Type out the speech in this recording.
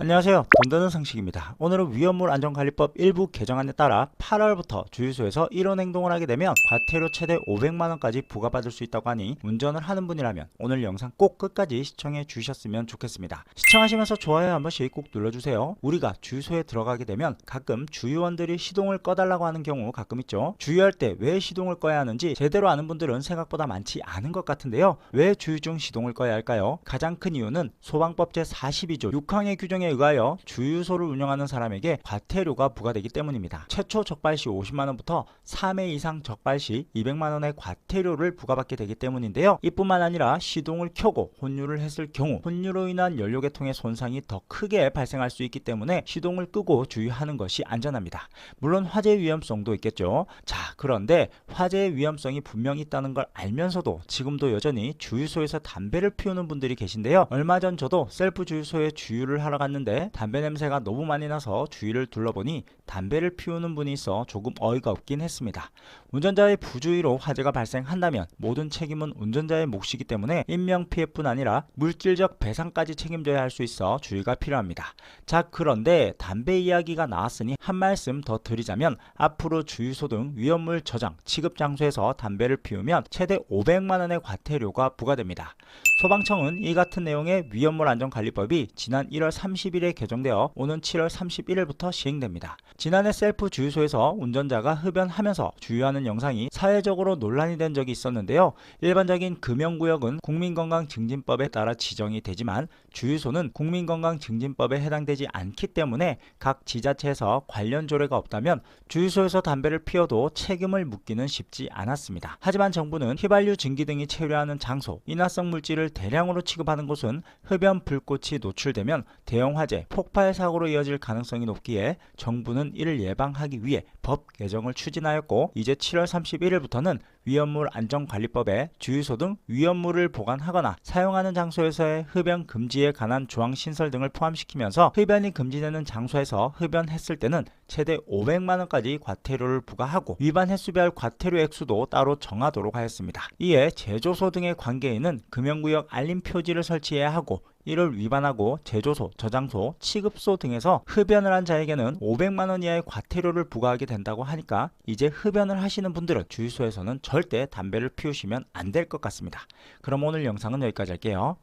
안녕하세요. 돈 드는 상식입니다. 오늘은 위험물 안전관리법 일부 개정안에 따라 8월부터 주유소에서 이런 행동을 하게 되면 과태료 최대 500만원까지 부과받을 수 있다고 하니 운전을 하는 분이라면 오늘 영상 꼭 끝까지 시청해 주셨으면 좋겠습니다. 시청하시면서 좋아요 한 번씩 꼭 눌러주세요. 우리가 주유소에 들어가게 되면 가끔 주유원들이 시동을 꺼달라고 하는 경우 가끔 있죠. 주유할 때 왜 시동을 꺼야 하는지 제대로 아는 분들은 생각보다 많지 않은 것 같은데요. 왜 주유 중 시동을 꺼야 할까요? 가장 큰 이유는 소방법 제42조 6항의 규정에 의하여 주유소를 운영하는 사람에게 과태료가 부과되기 때문입니다. 최초 적발 시 50만원부터 3회 이상 적발 시 200만원의 과태료를 부과받게 되기 때문인데요. 이뿐만 아니라 시동을 켜고 혼유를 했을 경우 혼유로 인한 연료계통의 손상이 더 크게 발생할 수 있기 때문에 시동을 끄고 주유하는 것이 안전합니다. 물론 화재 위험성도 있겠죠. 자, 그런데 화재의 위험성이 분명히 있다는 걸 알면서도 지금도 여전히 주유소에서 담배를 피우는 분들이 계신데요. 얼마 전 저도 셀프 주유소에 주유를 하러 갔는데 담배 냄새가 너무 많이 나서 주위를 둘러보니 담배를 피우는 분이 있어 조금 어이가 없긴 했습니다. 운전자의 부주의로 화재가 발생한다면 모든 책임은 운전자의 몫이기 때문에 인명피해뿐 아니라 물질적 배상까지 책임져야 할 수 있어 주의가 필요합니다. 자, 그런데 담배 이야기가 나왔으니 한 말씀 더 드리자면 앞으로 주유소 등 위험물 저장, 취급 장소에서 담배를 피우면 최대 500만원의 과태료가 부과됩니다. 소방청은 이 같은 내용의 위험물 안전관리법이 지난 1월 30일에 개정되어 오는 7월 31일부터 시행됩니다. 지난해 셀프 주유소에서 운전자가 흡연하면서 주유하는 영상이 사회적으로 논란이 된 적이 있었는데요. 일반적인 금연구역은 국민건강증진법에 따라 지정이 되지만 주유소는 국민건강증진법에 해당되지 않기 때문에 각 지자체에서 관련 조례가 없다면 주유소에서 담배를 피워도 책임을 묻기는 쉽지 않았습니다. 하지만 정부는 휘발유 증기 등이 체류하는 장소, 인화성 물질을 대량으로 취급하는 곳은 흡연 불꽃이 노출되면 대형 화재, 폭발 사고로 이어질 가능성이 높기에 정부는 이를 예방하기 위해 법 개정을 추진하였고 이제 7월 31일부터는 위험물 안전관리법에 주유소 등 위험물을 보관하거나 사용하는 장소에서의 흡연 금지에 관한 조항 신설 등을 포함시키면서 흡연이 금지되는 장소에서 흡연했을 때는 최대 500만원까지 과태료를 부과하고 위반 횟수별 과태료 액수도 따로 정하도록 하였습니다. 이에 제조소 등의 관계인은 금연구역 알림 표지를 설치해야 하고 이를 위반하고 제조소, 저장소, 취급소 등에서 흡연을 한 자에게는 500만원 이하의 과태료를 부과하게 된다고 하니까 이제 흡연을 하시는 분들은 주유소에서는 절대 담배를 피우시면 안 될 것 같습니다. 그럼 오늘 영상은 여기까지 할게요.